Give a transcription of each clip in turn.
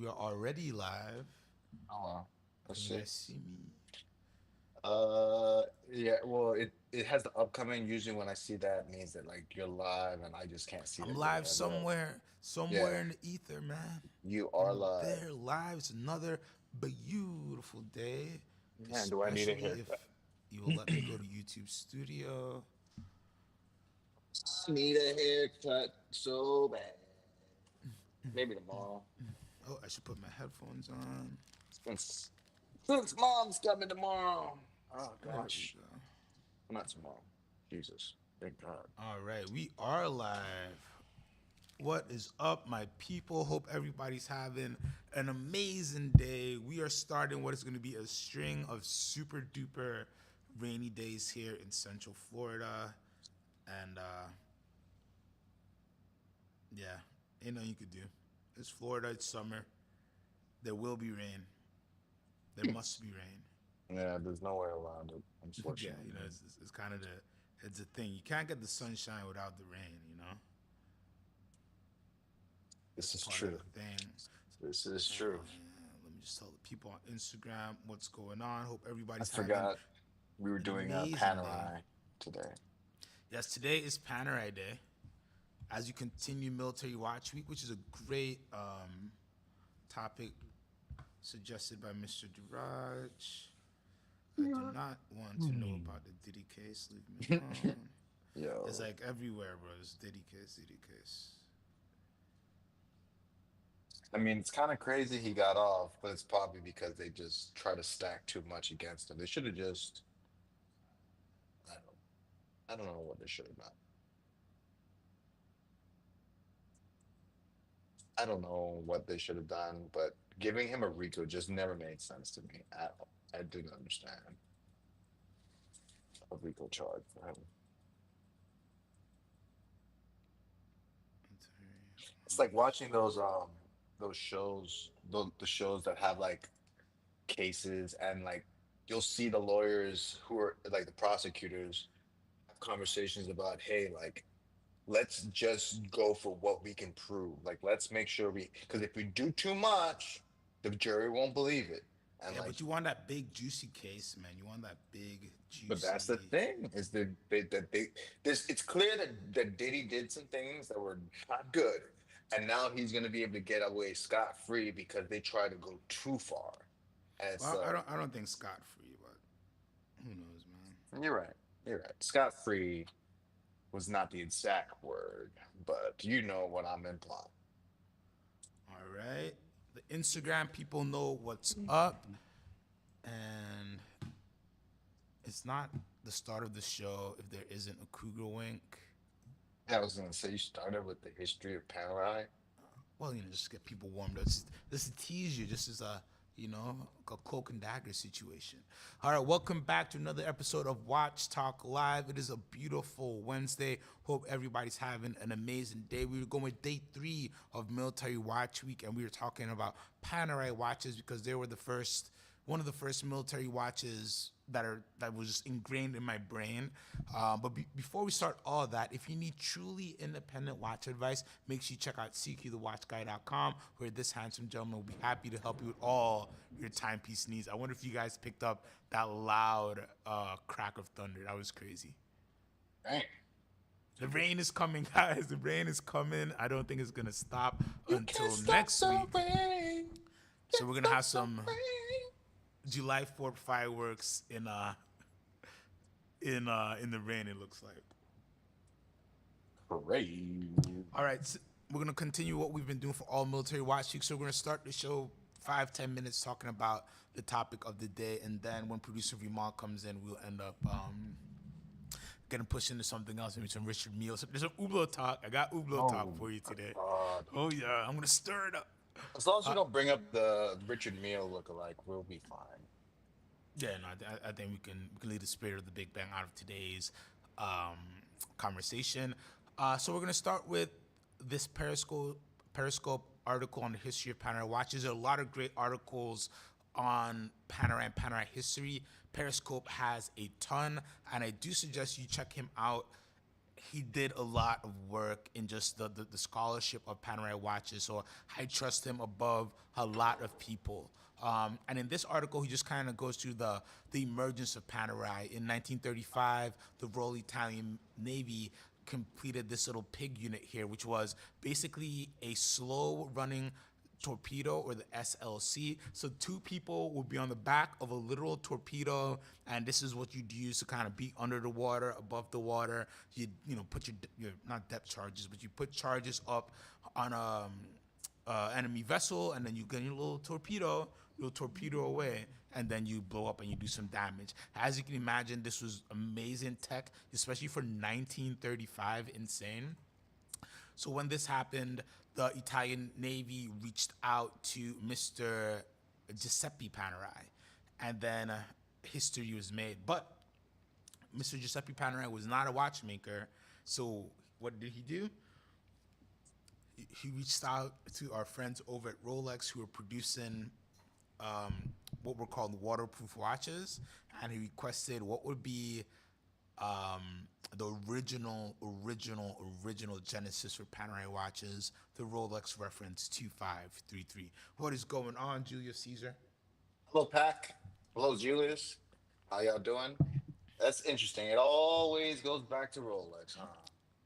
we are already live. Oh well. Can Let's you see. guys see me? Yeah, well it has the upcoming. Usually when I see that means that like you're live and I just can't see I'm that you're live there. But somewhere yeah, in the ether, man. you are I'm live. there live. It's another beautiful day, Man, do I need a especially haircut? if you will let me go to YouTube Studio. I need a haircut so bad. Maybe tomorrow. Oh, I should put my headphones on. Since since mom's coming tomorrow. Oh There we gosh. go. Not tomorrow. Jesus. Thank God. All right, we are live. What is up, my people? Hope everybody's having an amazing day. We are starting what is going to be a string of super duper rainy days here in Central Florida. And yeah, ain't nothing you could do. It's Florida, it's summer. There will be rain. There must be rain. Yeah, there's no way around it, Yeah, unfortunately. it's kind of it's a thing. You can't get the sunshine without the rain. This It's a is part of true. the thing. This is true. Let me just tell the people on Instagram what's going on. Hope I everybody's having forgot we were an doing a amazing day. PANERAI today. Yes, today is PANERAI Day. As you continue Military Watch Week, which is a great topic suggested by Mr. Duraj. I do not want to know about the Diddy case. Leave me alone. It's Yo, like everywhere, bro. It's Diddy case, Diddy case. I mean, it's kind of crazy he got off, but it's probably because they just try to stack too much against him. They should have just, I don't, I don't know what they should have done. I don't know what they should have done, but giving him a RICO just never made sense to me at all. I didn't understand a RICO charge for him. It's like watching those shows, the shows that have like cases and like you'll see the lawyers who are like the prosecutors have conversations about, hey, like let's just go for what we can prove. Like let's make sure we because if we do too much, the jury won't believe it. And Yeah, but like, you want that big juicy case, man. You want that big but that's the juicy. thing is that they this it's clear that Diddy did some things that were not good, and now he's gonna be able to get away scot free because they try to go too far. And it's Well, I like, don't I don't think scot free, but who knows, man. you're right, you're right. Scot free was not the exact word, but you know what I'm implying. All right. The Instagram people know what's up, and it's not the start of the show if there isn't a Cougar wink. I was gonna say you started with the history of Panerai. Well, just get people warmed up. This is tease you, just as a cloak and dagger situation. All right, welcome back to another episode of Watch Talk Live. It is a beautiful Wednesday. Hope everybody's having an amazing day. We were going with day 3 of Military Watch Week, and we were talking about Panerai watches because they were one of the first military watches that was just ingrained in my brain. But before we start all that, if you need truly independent watch advice, make sure you check out CQTheWatchGuy.com, where this handsome gentleman will be happy to help you with all your timepiece needs. I wonder if you guys picked up that loud crack of thunder. That was crazy. Dang. The rain is coming, guys. The rain is coming. I don't think it's gonna stop You can't until stop next the week. rain. So Can't we're gonna stop have the some rain. July 4th fireworks in the rain. It looks like. Parade. All right, so we're gonna continue what we've been doing for all military watch week. So we're gonna start the show 5-10 minutes talking about the topic of the day, and then when producer Vimal comes in, we'll end up getting pushed into something else, maybe some Richard Mille. There's some Ublo talk. I got Ublo talk Oh for you my today. God. Oh yeah, I'm gonna stir it up. As long as you don't bring up the Richard Mille lookalike, we'll be fine. Yeah, no, I think we can leave the spirit of the Big Bang out of today's conversation. So we're gonna start with this Periscope article on the history of Panerai watches. There are a lot of great articles on Panerai and Panerai history. Periscope has a ton, and I do suggest you check him out. he did a lot of work in just the scholarship of Panerai watches. So I trust him above a lot of people. And in this article, he just kind of goes through the emergence of Panerai. In 1935, the Royal Italian Navy completed this little pig unit here, which was basically a slow running torpedo, or the SLC. So two people would be on the back of a literal torpedo, and this is what you'd use to kind of be under the water, above the water. You put your not depth charges, but you put charges up on enemy vessel, and then you get your little torpedo away, and then you blow up and you do some damage. As you can imagine, this was amazing tech, especially for 1935. Insane. So when this happened, the Italian Navy reached out to Mr. Giuseppe Panerai, and then history was made. But Mr. Giuseppe Panerai was not a watchmaker, so what did he do? He reached out to our friends over at Rolex, who were producing what were called waterproof watches, and he requested what would be the original genesis for Panerai watches, the Rolex reference 2533. What is going on, Julius Caesar? Hello, Pac. Hello, Julius. How y'all doing? That's interesting. It always goes back to Rolex, huh?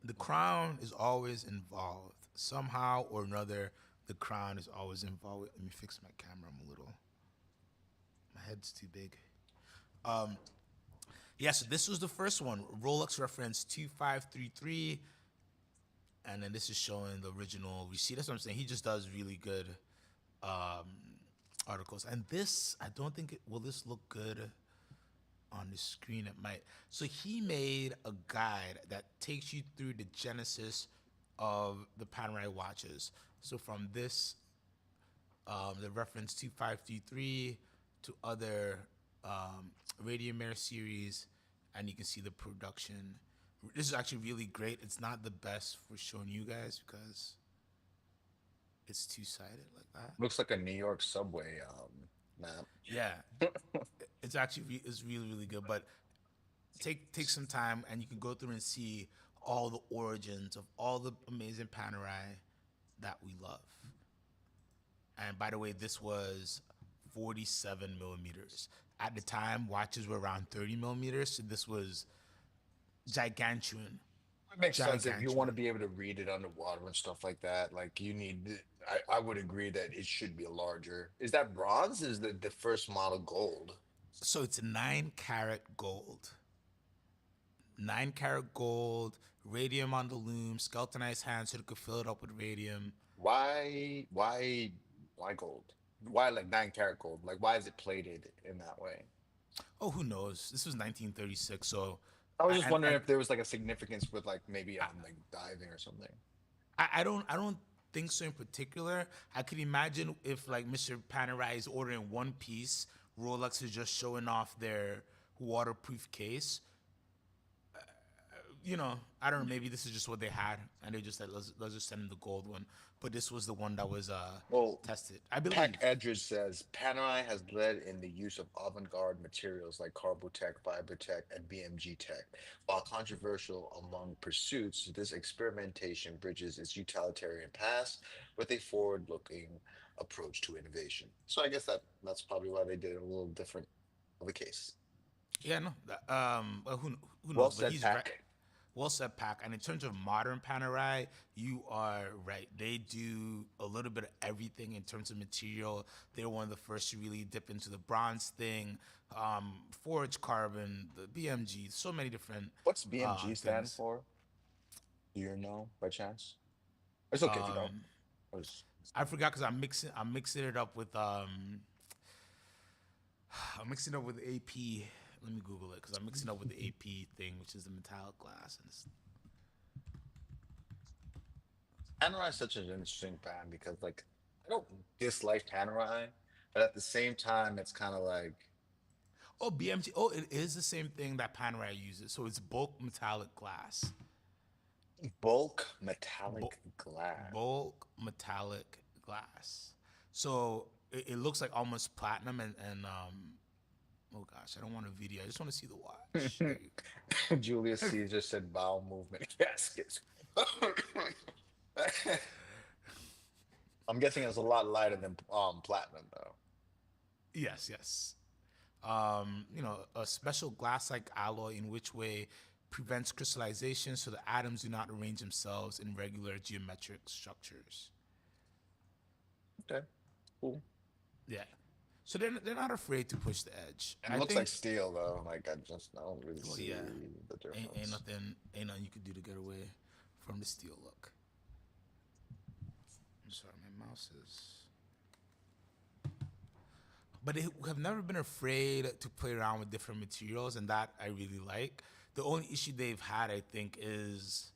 The crown is always involved. Somehow or another, the crown is always involved. Let me fix my camera. I'm a little, my head's too big. Yeah, so this was the first one, Rolex reference 2533. And then this is showing the original receipt. That's what I'm saying. He just does really good articles. And this, I don't think will this look good on the screen? It might. So he made a guide that takes you through the genesis of the Panerai watches. So from this, the reference 2533 to other Radium Air series, and you can see the production. This is actually really great. It's not the best for showing you guys because it's two-sided like that. Looks like a New York subway map. Yeah, it's actually it's really really good. But take some time and you can go through and see all the origins of all the amazing Panerai that we love. And by the way, this was 47 millimeters. At the time, watches were around 30 millimeters, so this was gigantuan. It makes sense if you want to Gigantuan. be able to read it underwater and stuff like that. Like you need, I would agree that it should be larger. Is that bronze? Is the first model gold? So it's 9 karat gold. 9 karat gold, radium on the loom, skeletonized hands so they could fill it up with radium. Why gold? Why like 9 karat gold? Like why is it plated in that way? Oh, who knows? This was 1936, so I was I, just and, wondering and if there was like a significance with like maybe like diving or something. I don't think so in particular. I could imagine if like Mr. Panerai is ordering one piece, Rolex is just showing off their waterproof case. I don't know. Maybe this is just what they had, and they just said let's just send him the gold one. But this was the one that was Well, tested, I believe. Pack Edridge says Panerai has led in the use of avant-garde materials like Carbotech, Fibertech, and BMG Tech. While controversial among pursuits, this experimentation bridges its utilitarian past with a forward-looking approach to innovation. So I guess that's probably why they did it a little different of a case. Yeah, no. Well, who Well knows? But said, he's right. Pack. Well said, Pac. And in terms of modern Panerai, you are right. They do a little bit of everything in terms of material. They're one of the first to really dip into the bronze thing, forged carbon, the BMG, so many different What's BMG stand things. for? Do you know by chance? It's okay if you don't. I was- I forgot because I'm mixing it up with I'm mixing it up with AP. Let me Google it because I'm mixing up with the AP thing, which is the metallic glass. And Panerai is such an interesting band because like I don't dislike Panerai, but at the same time it's kind of like oh, BMG. Oh, it is the same thing that Panerai uses. So it's bulk metallic glass. bulk metallic Bu- glass. Bulk metallic glass. So it looks like almost platinum and Oh gosh, I don't want a video. I just want to see the watch. There you Julius go. Caesar said bowel movement caskets. I'm guessing it's a lot lighter than platinum though. Yes, yes. A special glass-like alloy in which way prevents crystallization so the atoms do not arrange themselves in regular geometric structures. Okay, cool. Yeah. So they're not afraid to push the edge. And it I looks like think, steel though. Like I don't really well, see yeah, the ain't difference. nothing you could do to get away from the steel look. I'm sorry, my mouse is. But they have never been afraid to play around with different materials, and that I really like. The only issue they've had, I think, is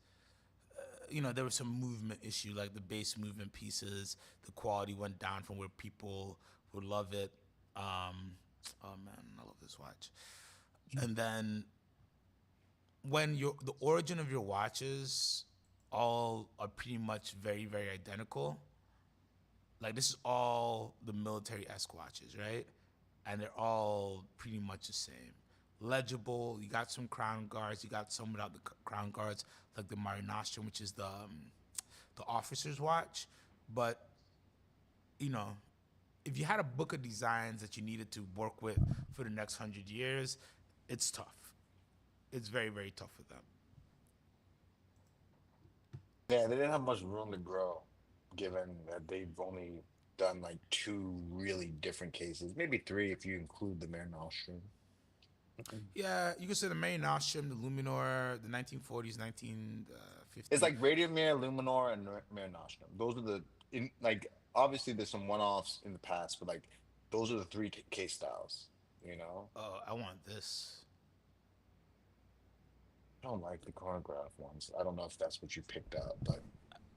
there was some movement issue, like the base movement pieces. The quality went down from where people would love it. Oh man, I love this watch. And then when the origin of your watches all are pretty much very very identical, like this is all the military esque watches, right? And they're all pretty much the same. Legible. You got some crown guards. You got some without the crown guards, like the Mare Nostrum, which is the officer's watch. But you know, if you had a book of designs that you needed to work with for the next 100 years, it's tough. It's very very tough for them. Yeah, they didn't have much room to grow, given that they've only done like two really different cases, maybe three if you include the Mare Nostrum. Yeah, you could say the Mare Nostrum, the Luminor, the 1940s, It's 1950. like Radiomere, Luminor, and Mare Nostrum. Those are the in like obviously there's some one-offs in the past, but like those are the three case styles. You know, Oh, I want this. I don't like the chronograph ones. I don't know if that's what you picked up, but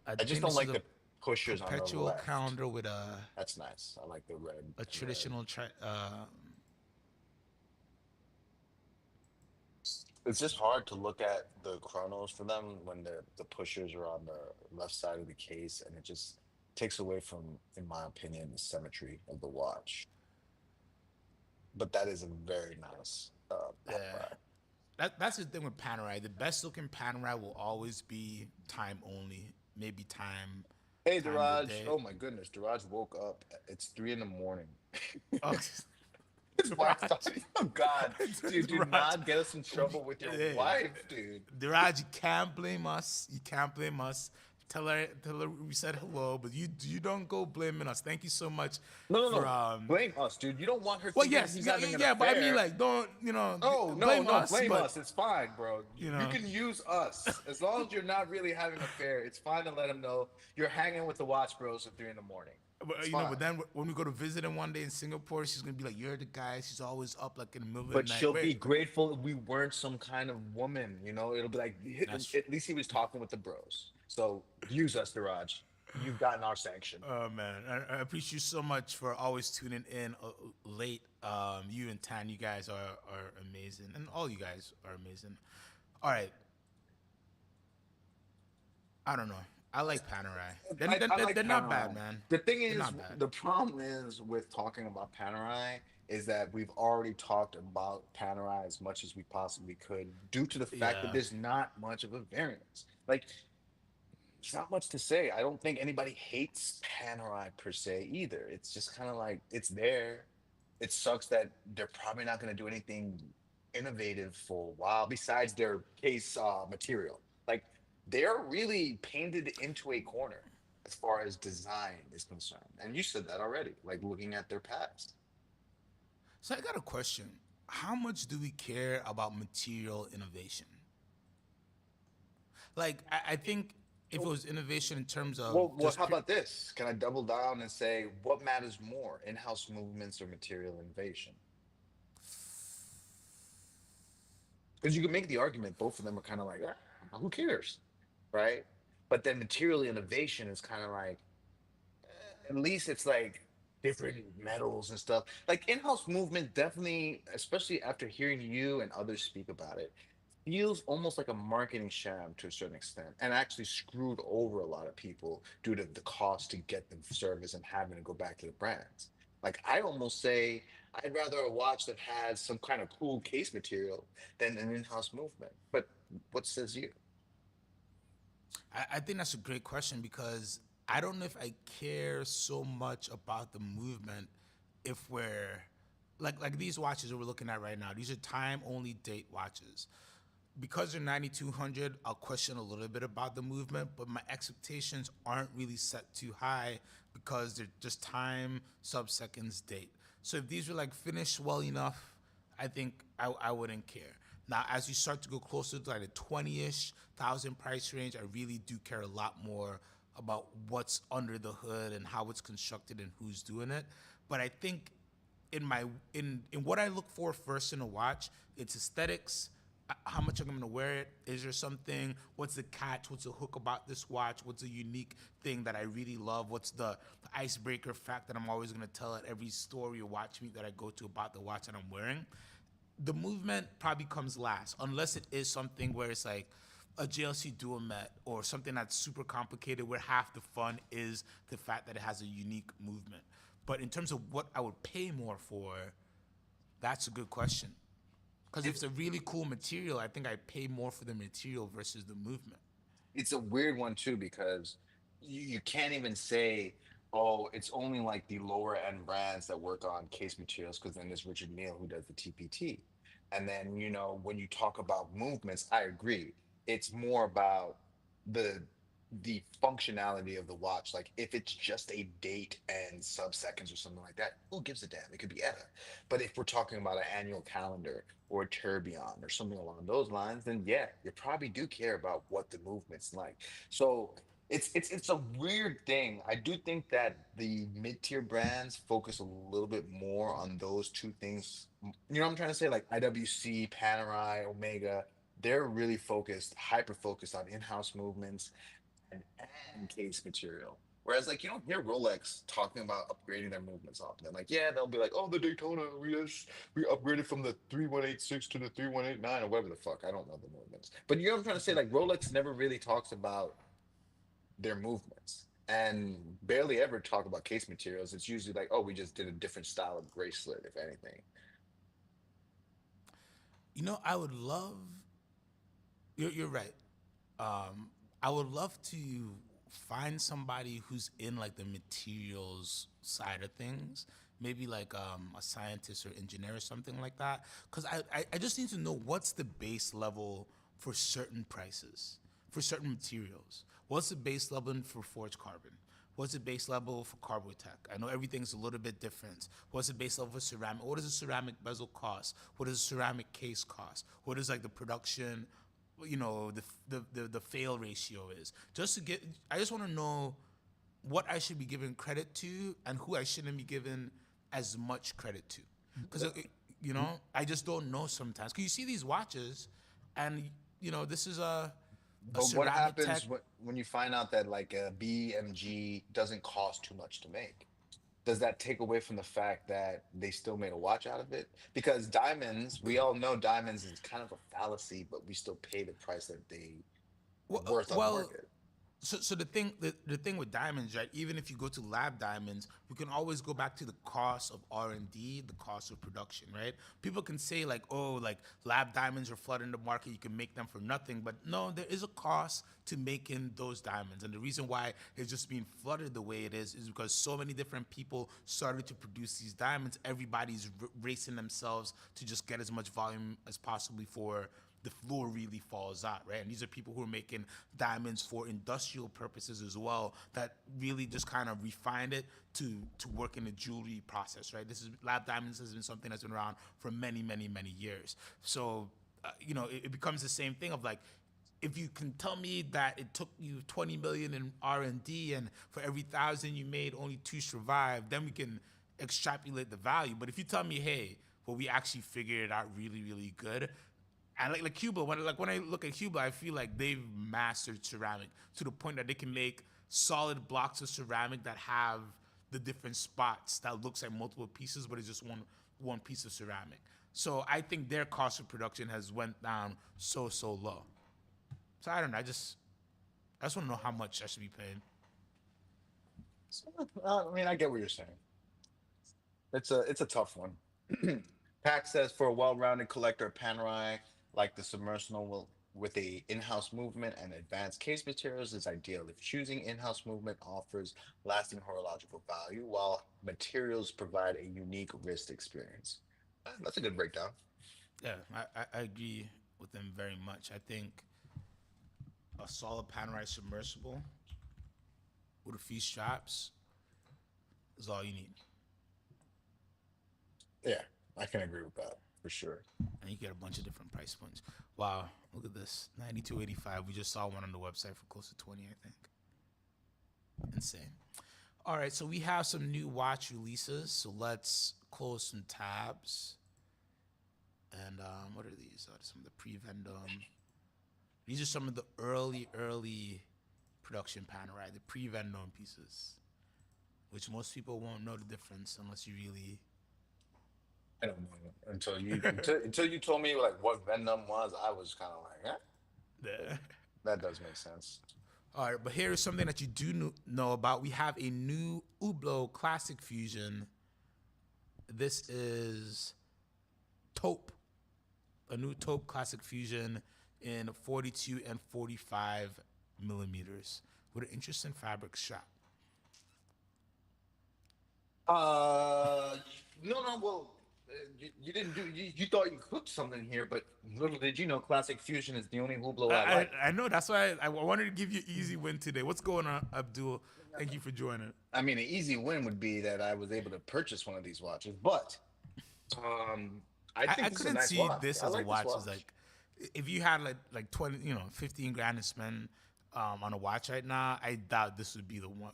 I I just think don't this is like a the pushers on the perpetual left. calendar with a That's nice. I like the red a and red. traditional It's just hard to look at the chronos for them when the pushers are on the left side of the case, and it just takes away from, in my opinion, the symmetry of the watch. But that is a very nice yeah. Panerai. That's the thing with Panerai. The best looking Panerai will always be time only, maybe Hey, time of the Daraj. day. Oh my goodness, Daraj woke up. It's 3 in the morning. Oh, His wife's Raj, talking. Oh God, dude, do Raj, not get us in trouble with your hey, wife, dude. Raj, you can't blame us. You can't blame us. Tell her we said hello, but you don't go blaming us. Thank you so much No, no, for no. Blame us, dude. You don't want her Well, thinking yes, he's yeah, yeah, having an yeah, but I mean, affair. like, don't Oh, no, blame no, us, blame but us. It's fine, bro. you You know, can use us. As long as you're not really having an affair, it's fine to let him know you're hanging with the watch bros at 3 in the morning. It's but fine. then when we go to visit him one day in Singapore, she's gonna be like, "You're the guy." She's always up like in the middle of the But night. she'll Wait, be grateful we weren't some kind of woman, you know? It'll be like, that's true. at least he was talking with the bros. So use us, Daraj. You've gotten our sanction. Oh man, I appreciate you so much for always tuning in late. You and Tan, you guys are amazing, and all you guys are amazing. All right, I don't know. I like Panerai. I like They're not bad, Panerai. man. The thing They're is, not bad. the problem is with talking about Panerai is that we've already talked about Panerai as much as we possibly could due to the fact that Yeah. there's not much of a variance. Like, there's not much to say. I don't think anybody hates Panerai per se either. It's just kind of like it's there. It sucks that they're probably not going to do anything innovative for a while besides their case material. Like they're really painted into a corner as far as design is concerned. And you said that already, like looking at their past. So I got a question. How much do we care about material innovation? Like, I think if it was innovation in terms of Well, just how about this? Can I double down and say what matters more, in-house movements or material innovation? Because you can make the argument both of them are kind of like, "Ah, who cares, right? But then material innovation is kind of like, at least it's like different metals and stuff. Like in-house movement, definitely, especially after hearing you and others speak about it, feels almost like a marketing sham to a certain extent, and actually screwed over a lot of people due to the cost to get the service and having to go back to the brands. Like I almost say I'd rather a watch that has some kind of cool case material than an in-house movement. But what says you? I think that's a great question because I don't know if I care so much about the movement if we're like these watches that we're looking at right now. These are time only date watches. Because they're 9200, I'll question a little bit about the movement, but my expectations aren't really set too high because they're just time, sub-seconds, date. So if these were like finished well enough, I think I wouldn't care. Now, as you start to go closer to like the 20-ish thousand price range, I really do care a lot more about what's under the hood and how it's constructed and who's doing it. But I think in what I look for first in a watch, it's aesthetics. How much I'm gonna wear it? Is there something? What's the catch? What's the hook about this watch? What's a unique thing that I really love? What's the icebreaker fact that I'm always gonna tell at every story or watch meet that I go to about the watch that I'm wearing? The movement probably comes last, unless it is something where it's like a JLC dual met or something that's super complicated where half the fun is the fact that it has a unique movement. But in terms of what I would pay more for, that's a good question. Because if It's it's a really cool material, I think I pay more for the material versus the movement. it's a weird one too because you can't even say, oh, it's only like the lower end brands that work on case materials because then there's Richard Neal who does the TPT. And then, when you talk about movements, I agree. It's more about the the functionality of the watch. Like if it's just a date and sub-seconds or something like that, who gives a damn? It could be ETA. But if we're talking about an annual calendar or a tourbillon or something along those lines, then yeah, you probably do care about what the movement's like. So it's a weird thing. I do think that the mid-tier brands focus a little bit more on those two things. You know what I'm trying to say? Like IWC, Panerai, Omega, they're really focused, hyper focused on in-house movements and, and case material. Whereas, like, you don't hear Rolex talking about upgrading their movements often. Like, yeah, they'll be like, "Oh, the Daytona, we upgraded from the 3186 to the 3189 or whatever the fuck." I don't know the movements, but you know what I'm trying to say. Like, Rolex never really talks about their movements and barely ever talk about case materials. It's usually like, "Oh, we just did a different style of bracelet, if anything." I would love. You're right. Um, I would love to find somebody who's in like the materials side of things, maybe like a scientist or engineer or something like that. Because I just need to know what's the base level for certain prices, for certain materials. What's the base level for forged carbon? What's the base level for Carbotech? I know everything's a little bit different. What's the base level for ceramic? What does a ceramic bezel cost? What does a ceramic case cost? What is like the production, the fail ratio is? I just want to know what I should be giving credit to and who I shouldn't be giving as much credit to. Because, I just don't know sometimes. Because you see these watches and, this is a But what ceramic tech. happens when you find out that like a BMG doesn't cost too much to make? Does that take away from the fact that they still made a watch out of it? Because diamonds, we all know diamonds is kind of a fallacy, but we still pay the price that they are worth on the Well, market. so the thing with diamonds, right? Even if you go to lab diamonds, we can always go back to the cost of R&D, the cost of production, right? People can say like, oh, like lab diamonds are flooding the market, you can make them for nothing, but no, there is a cost to making those diamonds, and the reason why it's just being flooded the way it is because so many different people started to produce these diamonds. Everybody's racing themselves to just get as much volume as possibly for the floor really falls out, right? And these are people who are making diamonds for industrial purposes as well that really just kind of refined it to work in the jewelry process, right? This is lab diamonds has been something that's been around for many, many, many years. So, it becomes the same thing of like, if you can tell me that it took you 20 million in R&D and for every thousand you made only two survived, then we can extrapolate the value. But if you tell me, hey, well, we actually figured it out really, really good, and like Cuba, when I look at Cuba, I feel like they've mastered ceramic to the point that they can make solid blocks of ceramic that have the different spots that looks like multiple pieces, but it's just one piece of ceramic. So I think their cost of production has went down so low. So I don't know. I just want to know how much I should be paying. So, I mean, I get what you're saying. It's a tough one. Pack says for a well-rounded collector, Panerai, like the submersible with a in-house movement and advanced case materials, is ideal. If choosing in-house movement offers lasting horological value, while materials provide a unique wrist experience. That's a good breakdown. Yeah, I agree with them very much. I think a solid Panerai submersible with a few straps is all you need. Yeah, I can agree with that for sure. And you get a bunch of different price points. Wow, look at this. 92.85. We just saw one on the website for close to 20, I think. Insane. All right, so we have some new watch releases. So let's close some tabs. And what are these? Some of the pre-Vendome. These are some of the early production Panerai, the pre-Vendome pieces, which most people won't know the difference unless you really. I don't know until you told me like what Venom was. I was kind of like, yeah, Yeah. that does make sense. All right, but here is something that you do know about. We have a new Hublot Classic Fusion. This is taupe, a new taupe Classic Fusion in 42 and 45 millimeters with an interesting fabric strap. Uh, no, no. Well, you didn't do. You thought you cooked something here, but little did you know, Classic Fusion is the only Hublot I like. I know, that's why I wanted to give you an easy win today. What's going on, Abdul? Thank you for joining. I mean, an easy win would be that I was able to purchase one of these watches, but um, I I think this is a couldn't nice see watch. this I as a like this watch as watch. like, if you had like 20, 15 grand to spend on a watch right now, I doubt this would be the one.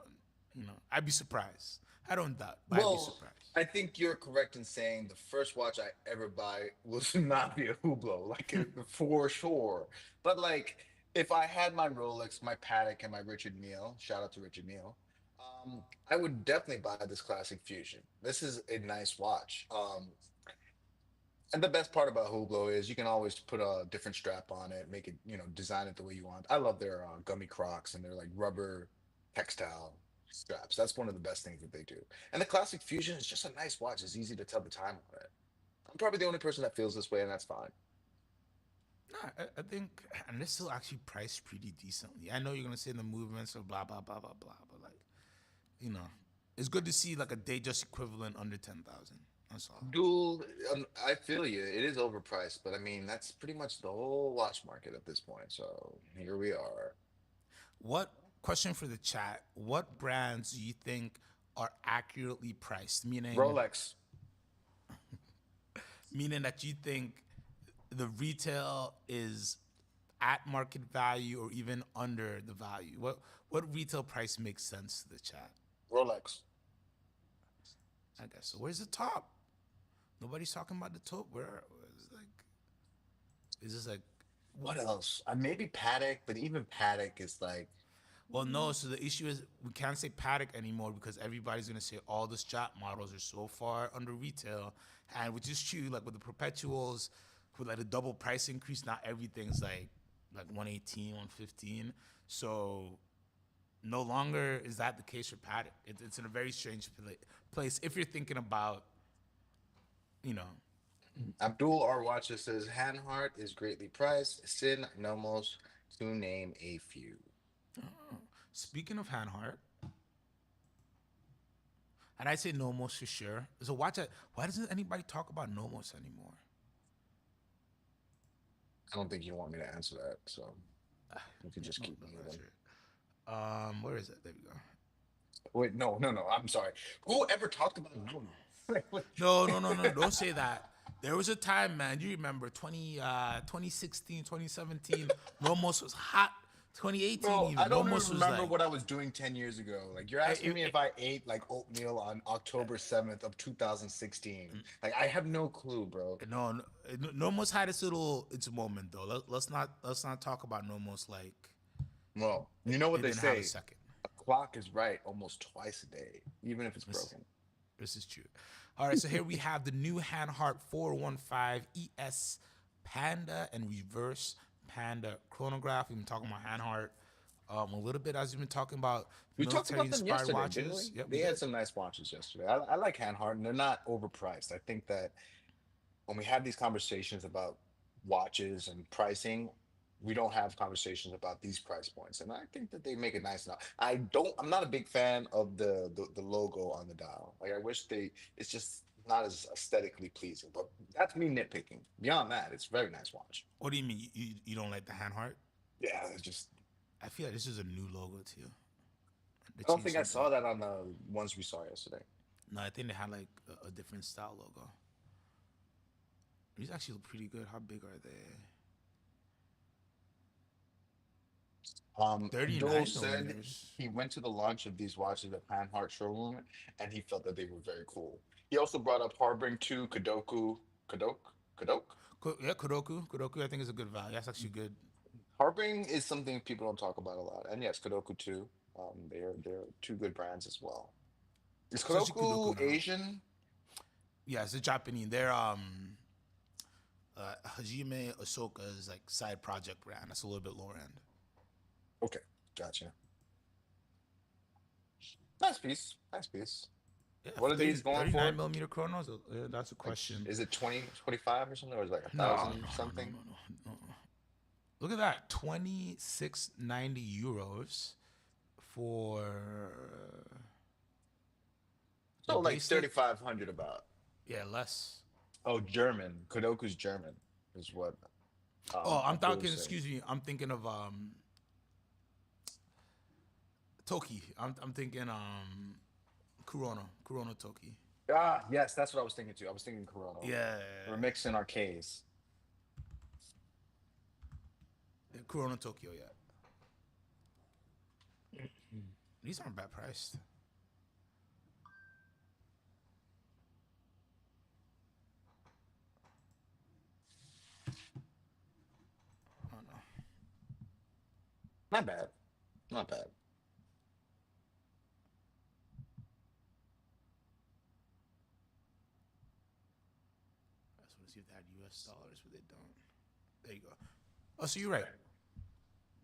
I'd be surprised. I don't doubt, but I'd be Well, surprised. I think you're correct in saying the first watch I ever buy will not be a Hublot, like for sure. But like, if I had my Rolex, my Patek, and my Richard Mille, shout out to Richard Mille, I would definitely buy this Classic Fusion. This is a nice watch. And the best part about Hublot is you can always put a different strap on it, make it, design it the way you want. I love their gummy Crocs and their like rubber textile straps. That's one of the best things that they do. And the Classic Fusion is just a nice watch. It's easy to tell the time on it. I'm probably the only person that feels this way, and that's fine. Nah, I think, and this still actually priced pretty decently. I know you're gonna say the movements of blah blah blah blah blah, but like, you know, it's good to see like a day just equivalent under 10,000. That's all. Dual, I feel you. It is overpriced, but I mean, that's pretty much the whole watch market at this point. So here we are. What question for the chat? What brands do you think are accurately priced? Rolex. Meaning that you think the retail is at market value or even under the value. What retail price makes sense to the chat? Rolex. I guess so. Where's the top? Nobody's talking about the top. Where is like? Is this like? What else? Maybe Paddock, but even Paddock is like, Well, no. So the issue is we can't say Patek anymore because everybody's gonna say all the strap models are so far under retail, and which is true. Like with the perpetuals, with like a double price increase, not everything's like 118, 115. So no longer is that the case for Patek. It's in a very strange place if you're thinking about, you know. Abdul R. Watches says Hanhart is greatly priced. Sin Nomos, to name a few. Speaking of Hanhart, and I say Nomos for sure. So why doesn't anybody talk about Nomos anymore? I don't think you want me to answer that, so you can just No, keep no, not moving. sure. Where is it? There we go. Wait, no, no, no. I'm sorry. Who ever talked about no, no? No, no, no, no. Don't say that. There was a time, man. You remember 2016, 2017. Nomos was hot. 2018 Bro, I even. don't even Nomos was remember like, what I was doing 10 years ago. Like, you're asking me if I ate like oatmeal on October 7th of 2016. Like, I have no clue, bro. no, no, Nomos had its moment though. Let's not talk about Nomos like Well, you know what it they didn't have a say, second. a clock is right almost twice a day, even if it's This broken. this is true. All right, so here we have the new Hanhart 415 ES Panda and reverse Panda chronograph. We've been talking about Hanhart A little bit as you've been talking about We talked military about them inspired yesterday, didn't we? watches. Yep, we They had did. some nice watches yesterday. I like Hanhart, and they're not overpriced. I think that when we have these conversations about watches and pricing, we don't have conversations about these price points. And I think that they make it nice enough. I'm not a big fan of the logo on the dial. Like I wish it's just not as aesthetically pleasing, but that's me nitpicking. Beyond that, it's a very nice watch. What do you mean you don't like the hand heart? Yeah, it's just I feel like this is a new logo too. They I don't changed think I something. saw that on the ones we saw yesterday. No, I think they had like a different style logo. These actually look pretty good. How big are they? Abdul 39 said millimeters. he went to the launch of these watches at Panhard showroom and he felt that they were very cool. He also brought up Harboring 2, Kadok. Yeah, Kuroku, I think is a good value. That's actually good. Harboring is something people don't talk about a lot. And yes, Kadoku too. They're two good brands as well. Is Especially Kuroku Kadoku now. Asian? Yeah, it's a Japanese. They're Hajime Ahsoka's like side project brand. That's a little bit lower end. Okay, gotcha. Nice piece. Nice piece. Yeah, What are these going 39 for? millimeter chronos. That's a Like, question. is it 20, 25 or something? Or is it like a No, thousand no, no, something? no, no, no. Look at that, 2690 euros for the So like bracelet. 3,500 about. Yeah, less. Oh, German. Kodoku's German is what Oh, I'm Abdul talking. said. Excuse me. I'm thinking of Toki. I'm thinking Corona Toki. Ah, yes, that's what I was thinking too. I was thinking Corona. Yeah, We're mixing our K's. Corona Tokyo. Yeah, these aren't bad priced. I don't know. Not bad. Not bad. I just want to see if they had U.S. dollars, but they don't. There you go. Oh, so you're right.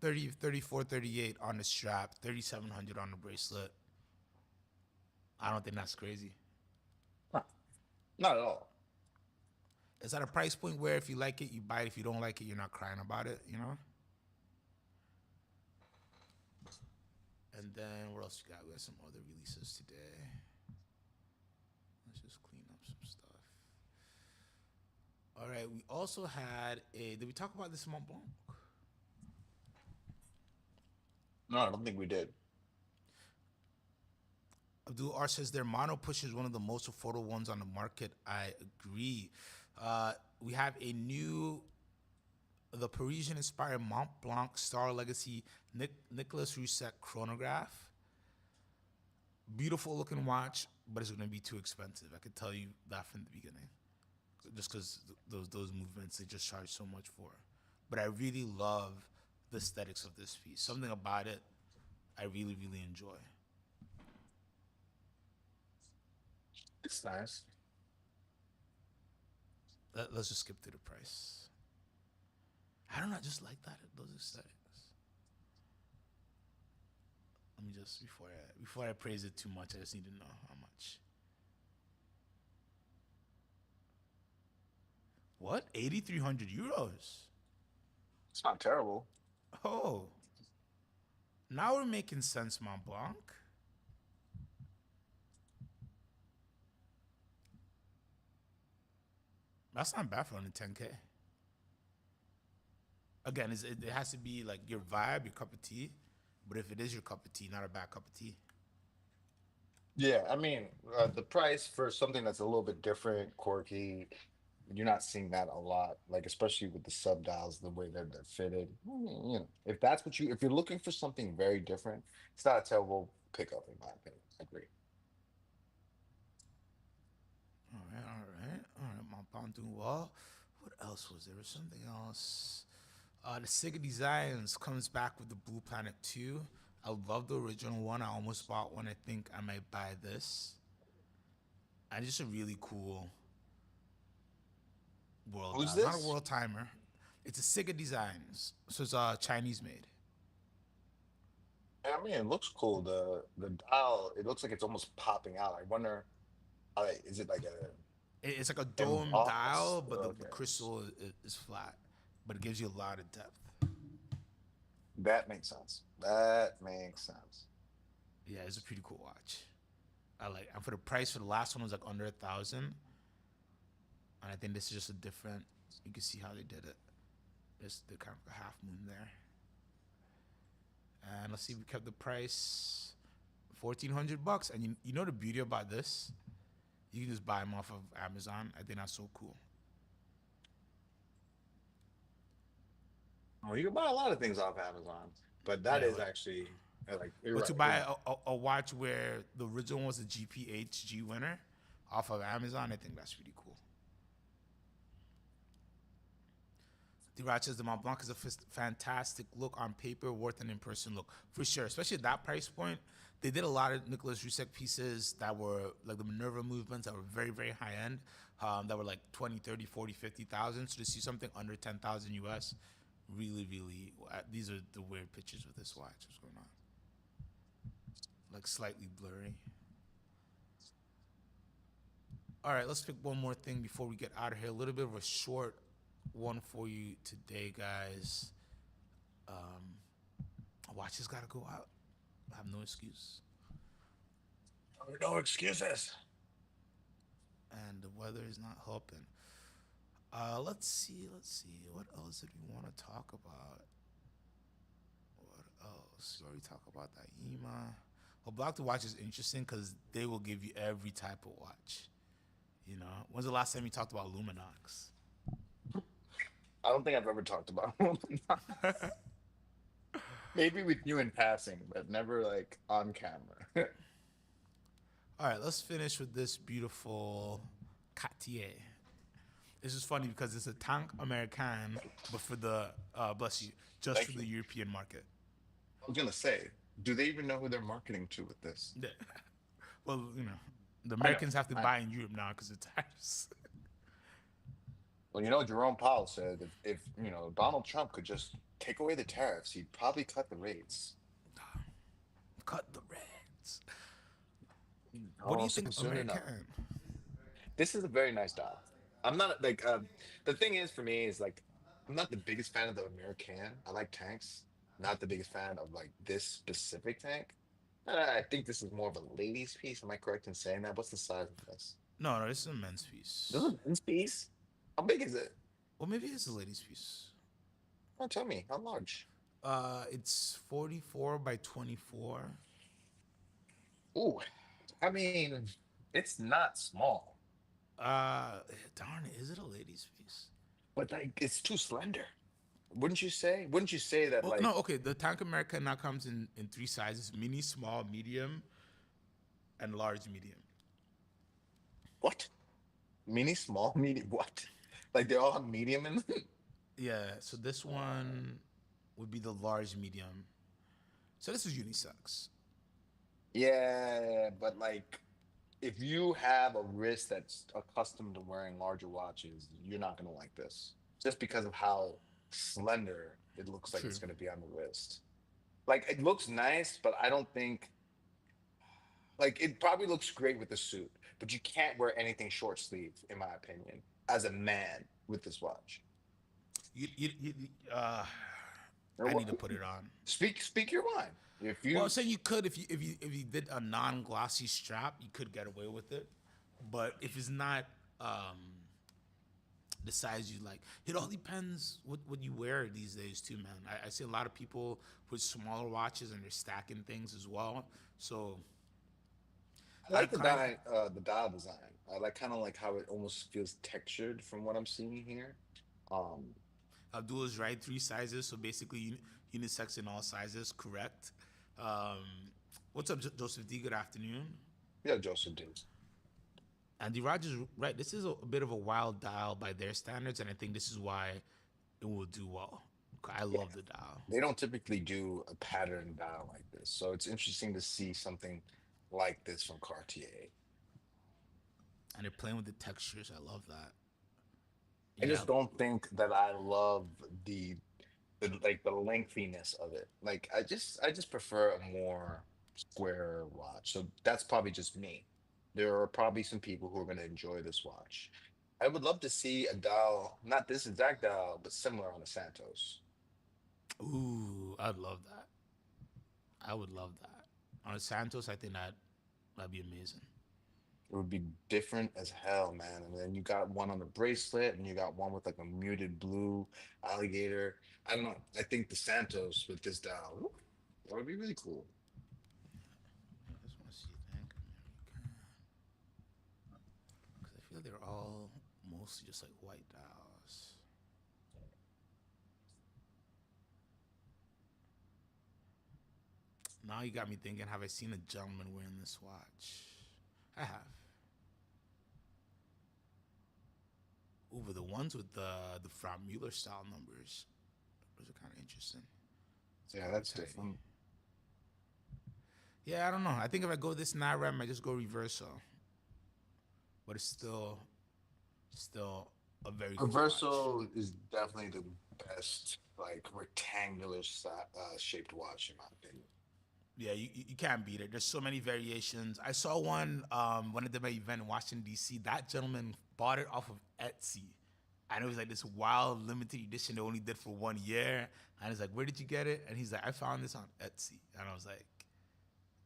30, 34, 38 on the strap, 3,700 on the bracelet. I don't think that's crazy. Huh. Not at all. It's at a price point where if you like it, you buy it. If you don't like it, you're not crying about it, you know? And then what else you got? We got some other releases today. Let's just clean up some stuff. All right, we also had did we talk about this Mont Blanc? No, I don't think we did. Abdul R says their mono push is one of the most affordable ones on the market. I agree. We have the Parisian-inspired Mont Blanc Star Legacy Nicolas Rousset chronograph. Beautiful looking watch, but it's going to be too expensive. I could tell you that from the beginning, just because those movements they just charge so much for. But I really love the aesthetics of this piece. Something about it I really really enjoy. It's nice. Let's just skip through the price. I don't know. I just like that those aesthetics. Let me just before I praise it too much, I just need to know how much. What? 8,300 euros. It's not terrible. Oh, now we're making sense, Mont Blanc. That's not bad for only 10K. Again, it has to be like your vibe, your cup of tea. But if it is your cup of tea, not a bad cup of tea. Yeah, I mean, the price for something that's a little bit different, quirky, you're not seeing that a lot. Like especially with the sub dials, the way they're fitted. You know, if that's what if you're looking for something very different, it's not a terrible pickup in my opinion. I agree. All right. Mont Blanc doing well. What else was there? Was something else? The Sega Designs comes back with the Blue Planet 2. I love the original one. I almost bought one. I think I might buy this. And it's just a really cool world Who's dial. It's not a this? world timer. It's a Sega Designs. So it's Chinese made. I mean, it looks cool. The dial, it looks like it's almost popping out. I wonder, is it like a It's like a dome dial, embossed? but the Okay, crystal is flat, but it gives you a lot of depth. that makes sense. That makes sense. Yeah, it's a pretty cool watch. I like. And for the price, for the last one was like under 1,000, and I think this is just a different. You can see how they did it. There's the kind of a half moon there. And let's see, we kept the price $1,400. And you know the beauty about this, you can just buy them off of Amazon. I think that's so cool. Well, you can buy a lot of things off Amazon, but that Yeah, is actually like you're but to right. You're buy right. a watch where the original was a GPHG winner off of Amazon, I think that's pretty cool. The Ratchet's de Mont Blanc is a fantastic look on paper, worth an in-person look for sure. Especially at that price point, they did a lot of Nicholas Rusek pieces that were like the Minerva movements that were very, very high end, that were like 20, 30, 40, 50,000. So to see something under 10,000 US, really, really, these are the weird pictures with this watch. What's going on? Like slightly blurry. All right, let's pick one more thing before we get out of here. A little bit of a short one for you today, guys. Watches gotta go out. I have no excuse. No excuses. And the weather is not helping. Let's see. Let's see. What else did we want to talk about? What else? We already talked about that EMA. Well, Block to Watch is interesting because they will give you every type of watch. You know, when's the last time you talked about Luminox? I don't think I've ever talked about maybe with you in passing, but never like on camera. All right, let's finish with this beautiful Cartier. This is funny because it's a Tank American, but for the bless you, just for Thank the you. European market. I was gonna say, do they even know who they're marketing to with this? Yeah. Well, you know, the I know. Americans have to I know. buy in Europe now because of tariffs. Well, Jerome Powell said if Donald Trump could just take away the tariffs, he'd probably cut the rates. Cut the reds. What do you Oh, think, soon enough. American? This is a very nice dial. I'm not like the thing is for me is like I'm not the biggest fan of the American. I like tanks. Not the biggest fan of like this specific tank. I think this is more of a ladies' piece. Am I correct in saying that? What's the size of this? No, no, this is a men's This piece. is a men's piece. How big is it? Well, maybe it's a ladies' piece. Oh, tell me how large. It's 44 by 24. Ooh, I mean, it's not small, Uh, Darn it, is it a ladies' piece? but like it's too slender. Wouldn't you say? Wouldn't you say that Oh no, like okay. The Tank America now comes in three sizes: mini, small, medium, and large medium. what? Mini, small, medium, what? Like they all have medium in them? Yeah. So this one would be the large medium. So this is unisex. Yeah, but like if you have a wrist that's accustomed to wearing larger watches, you're not gonna like this. Just because of how slender it looks like True. it's gonna be on the wrist. Like it looks nice, but I don't think like it probably looks great with the suit, but you can't wear anything short sleeve, in my opinion, as a man with this watch. You Or I need what- to put it on. speak your mind. If Well, I'm you saying you could if you did a non-glossy strap, you could get away with it. But if it's not the size you like, it all depends what you wear these days too, man. I see a lot of people with smaller watches and they're stacking things as well. So I I like kind the dial design. I like kind of like how it almost feels textured from what I'm seeing here. Um, Abdul is right, three sizes. So basically unisex in all sizes, correct. Um, what's up, Joseph D? Good afternoon. yeah, Joseph did. Andy Rogers, right? This is a bit of a wild dial by their standards, and I think this is why it will do well. I Yeah, love the dial, they don't typically do a pattern dial like this, so it's interesting to see something like this from Cartier. and they're playing with the textures. I love that. I Yeah, just don't think that I love the the lengthiness of it. Like I just prefer a more square watch. So that's probably just me. There are probably some people who are going to enjoy this watch. I would love to see a dial, not this exact dial, but similar on the Santos. Ooh, I'd love that. I would love that. On a Santos, I think that'd be amazing. It would be different as hell, man. And then you got one on the bracelet, and you got one with like a muted blue alligator. I don't know. I think the Santos with this dial, woo, that would be really cool. I just want to see Bank American because I feel they're all mostly just like white dials. Now you got me thinking: have I seen a gentleman wearing this watch? I have. Ooh, but the ones with the Frank Mueller style numbers, those are kind of interesting. So yeah, Very that's tight. different. Yeah, I don't know. I think if I go this night I might just go reverso, but it's still a very cool watch. Reverso is definitely the best, like rectangular shaped watch in my opinion. Yeah, you can't beat it. There's so many variations. I saw one when I did my event in Washington D.C. That gentleman bought it off of Etsy, and it was like this wild limited edition they only did for 1 year. And it's like, where did you get it? And he's like, I found this on Etsy, and I was like,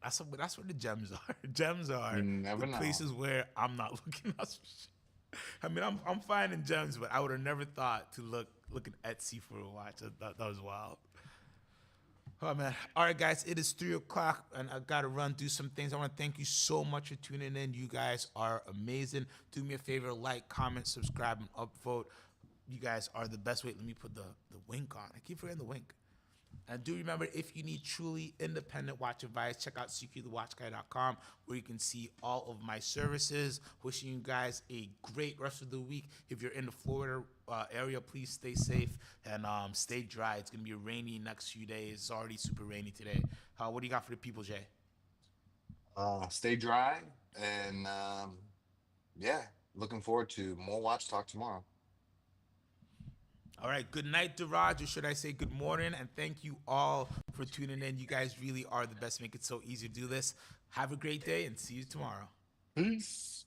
that's where the gems are. Gems You are the never know. places where I'm not looking. That's for sure. I mean, I'm finding gems, but I would have never thought to look at Etsy for a watch. That was wild. Oh man. All right, guys, it is 3 o'clock and I gotta run do some things. I want to thank you so much for tuning in. You guys are amazing. Do me a favor, like, comment, subscribe, and upvote. You guys are the best. Wait, let me put the wink on. I keep forgetting the wink. And do remember, if you need truly independent watch advice, check out secretthewatchguy.com where you can see all of my services. Wishing you guys a great rest of the week. If you're in the Florida area, please stay safe and stay dry. It's going to be rainy next few days. It's already super rainy today. What do you got for the people, Jay? Stay dry, and yeah, looking forward to more watch talk tomorrow. All right, good night, Duraj, or should I say good morning? And thank you all for tuning in. You guys really are the best. Make it so easy to do this. Have a great day and see you tomorrow. Peace.